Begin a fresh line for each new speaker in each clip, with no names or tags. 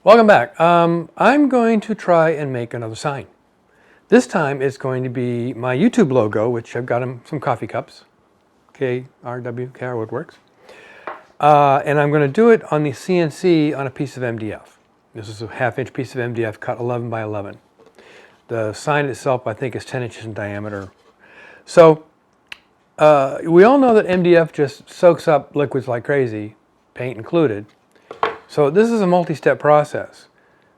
Welcome back. I'm going to try and make another sign. This time it's going to be my YouTube logo, which I've got some coffee cups, KRW, KR Woodworks. And I'm going to do it on the CNC on a piece of MDF. This is a 1/2-inch piece of MDF cut 11 by 11. The sign itself, I think, is 10 inches in diameter. So we all know that MDF just soaks up liquids like crazy, paint included. So this is a multi-step process.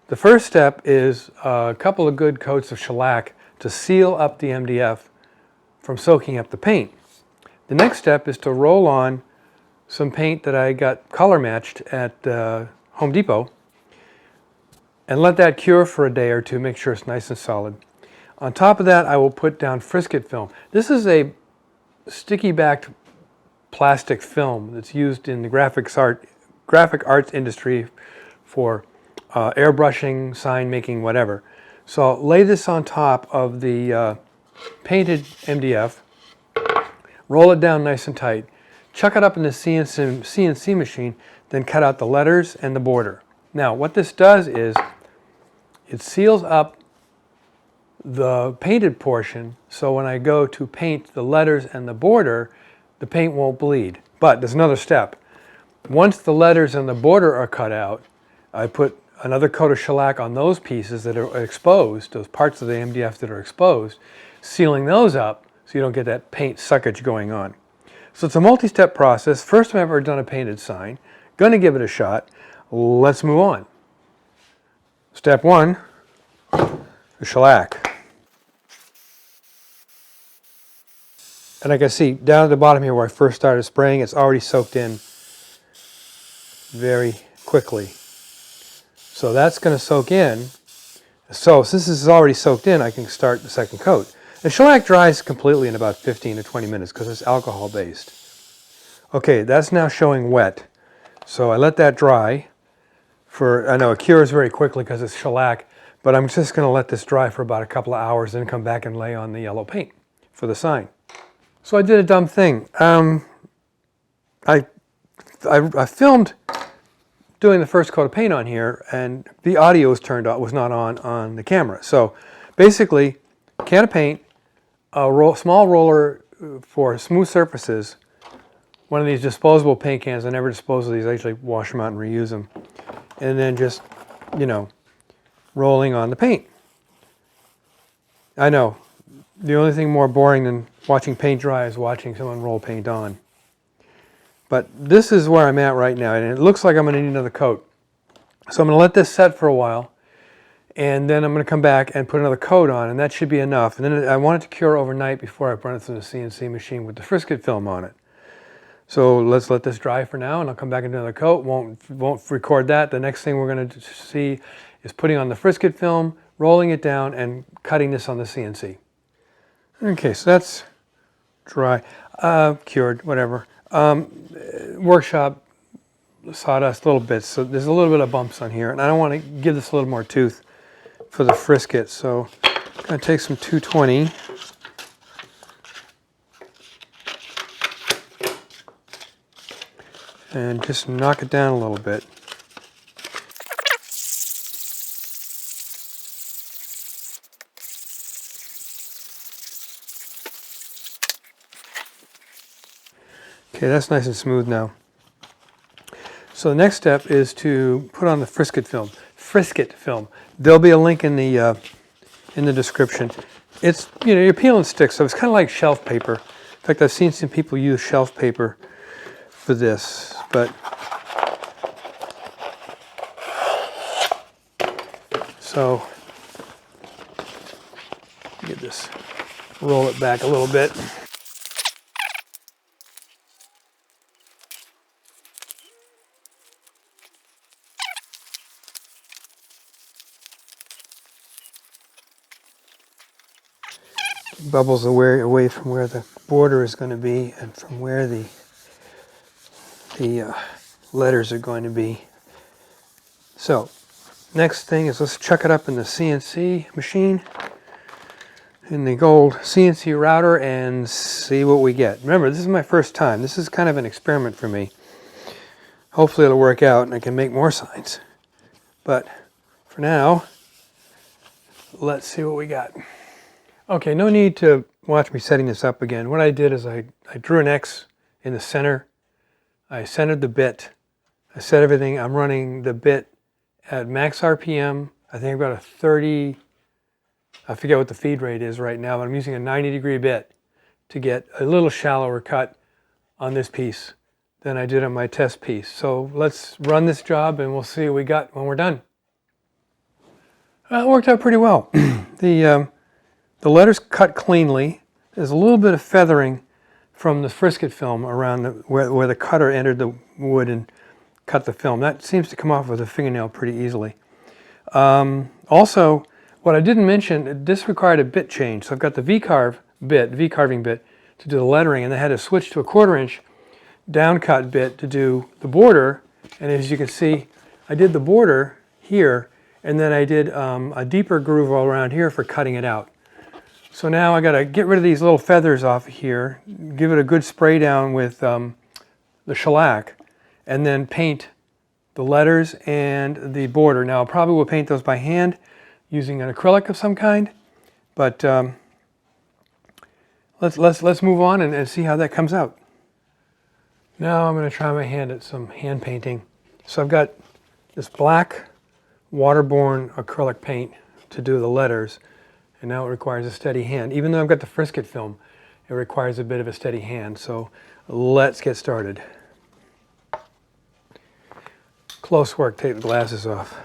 The first step is a couple of good coats of shellac to seal up the MDF from soaking up the paint. The next step is to roll on some paint that I got color matched at Home Depot and let that cure for a day or two, make sure it's nice and solid. On top of that, I will put down Frisket Film. This is a sticky-backed plastic film that's used in the graphic arts industry for airbrushing, sign making, whatever. So I'll lay this on top of the painted MDF, roll it down nice and tight, chuck it up in the CNC machine, then cut out the letters and the border. Now what this does is it seals up the painted portion, so when I go to paint the letters and the border, the paint won't bleed. But there's another step. Once the letters and the border are cut out, I put another coat of shellac on those pieces that are exposed, those parts of the MDF that are exposed, sealing those up so you don't get that paint suckage going on. So it's a multi-step process. First time I've ever done a painted sign. Gonna give it a shot. Let's move on. Step one, the shellac. And I can see down at the bottom here where I first started spraying, it's already soaked in very quickly. So that's going to soak in. So since this is already soaked in, I can start the second coat. The shellac dries completely in about 15 to 20 minutes because it's alcohol based. Okay, that's now showing wet. So I let that dry for, I know it cures very quickly because it's shellac, but I'm just going to let this dry for about a couple of hours, then come back and lay on the yellow paint for the sign. So I did a dumb thing. I filmed doing the first coat of paint on here, and the audio was not on the camera. So basically, can of paint, a small roller for smooth surfaces, one of these disposable paint cans. I never dispose of these. I usually wash them out and reuse them. And then just, rolling on the paint. I know, the only thing more boring than watching paint dry is watching someone roll paint on. But this is where I'm at right now, and it looks like I'm going to need another coat. So I'm going to let this set for a while, and then I'm going to come back and put another coat on, and that should be enough. And then I want it to cure overnight before I run it through the CNC machine with the Frisket film on it. So let's let this dry for now, and I'll come back and do another coat. Won't record that. The next thing we're going to see is putting on the Frisket film, rolling it down, and cutting this on the CNC. Okay, so that's dry, cured, whatever. Workshop sawdust, little bits, so there's a little bit of bumps on here, and I don't want to give this a little more tooth for the Frisket, so I'm going to take some 220 and just knock it down a little bit. Okay, that's nice and smooth now. So the next step is to put on the Frisket film. Frisket film. There'll be a link in the description. It's, you're peeling sticks, so it's kind of like shelf paper. In fact, I've seen some people use shelf paper for this, but so get this, roll it back a little bit. Bubbles away from where the border is going to be and from where the letters are going to be. So next thing is let's chuck it up in the CNC machine, in the gold CNC router, and see what we get. Remember, this is my first time. This is kind of an experiment for me. Hopefully it'll work out and I can make more signs. But for now, let's see what we got. Okay, no need to watch me setting this up again. What I did is I drew an X in the center. I centered the bit. I set everything. I'm running the bit at max RPM. I think I've got a 30, I forget what the feed rate is right now, but I'm using a 90-degree bit to get a little shallower cut on this piece than I did on my test piece. So let's run this job and we'll see what we got when we're done. It worked out pretty well. The letters cut cleanly. There's a little bit of feathering from the Frisket film around where the cutter entered the wood and cut the film. That seems to come off with a fingernail pretty easily. Also, what I didn't mention, this required a bit change. So I've got the V-carving bit to do the lettering, and I had to switch to a 1/4 inch down cut bit to do the border. And as you can see, I did the border here, and then I did a deeper groove all around here for cutting it out. So now I got to get rid of these little feathers off here, give it a good spray down with the shellac, and then paint the letters and the border. Now I probably will paint those by hand using an acrylic of some kind, but let's move on and see how that comes out. Now I'm going to try my hand at some hand painting. So I've got this black waterborne acrylic paint to do the letters, and now it requires a steady hand. Even though I've got the Frisket film, it requires a bit of a steady hand. So let's get started. Close work, take the glasses off.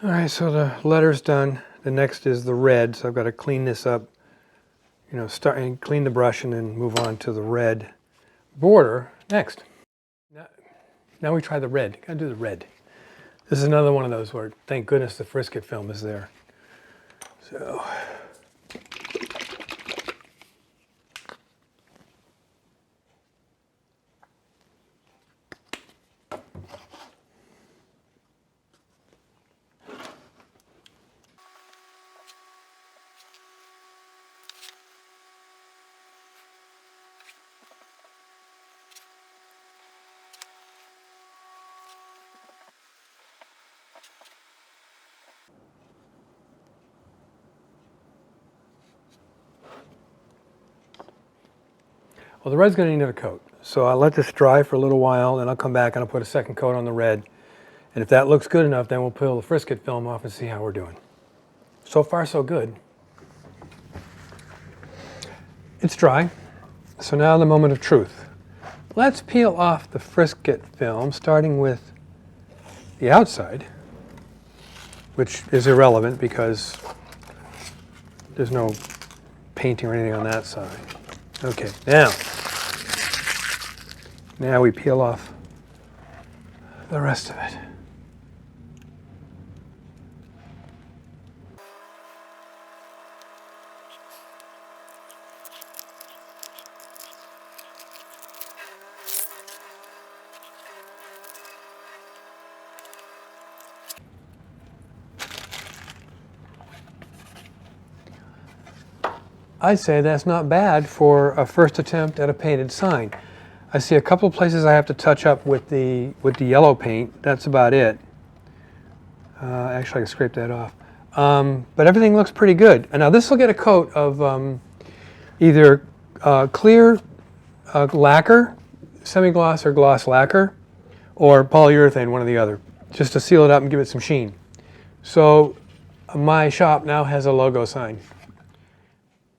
All right, so the letter's done. The next is the red, so I've got to clean this up. Start and clean the brush and then move on to the red border next. Now we try the red. Gotta do the red. This is another one of those where, thank goodness, the Frisket film is there. So. Well, the red's going to need another coat. So I'll let this dry for a little while, then I'll come back and I'll put a second coat on the red. And if that looks good enough, then we'll peel the Frisket film off and see how we're doing. So far, so good. It's dry. So now the moment of truth. Let's peel off the Frisket film, starting with the outside, which is irrelevant because there's no painting or anything on that side. Okay, now we peel off the rest of it. I'd say that's not bad for a first attempt at a painted sign. I see a couple of places I have to touch up with the yellow paint. That's about it. Actually, I can scrape that off. But everything looks pretty good. And now this will get a coat of either clear lacquer, semi-gloss or gloss lacquer, or polyurethane, one or the other, just to seal it up and give it some sheen. So my shop now has a logo sign.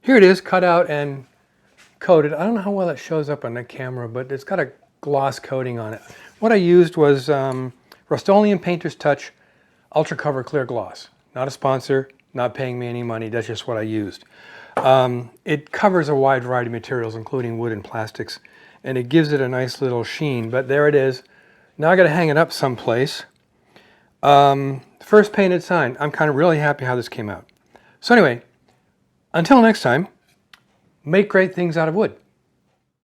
Here it is, cut out and coated. I don't know how well it shows up on the camera, but it's got a gloss coating on it. What I used was Rust-Oleum Painter's Touch Ultra Cover Clear Gloss. Not a sponsor, not paying me any money, that's just what I used. It covers a wide variety of materials, including wood and plastics, and it gives it a nice little sheen, but there it is. Now I gotta hang it up someplace. First painted sign. I'm kind of really happy how this came out. So anyway, until next time, make great things out of wood.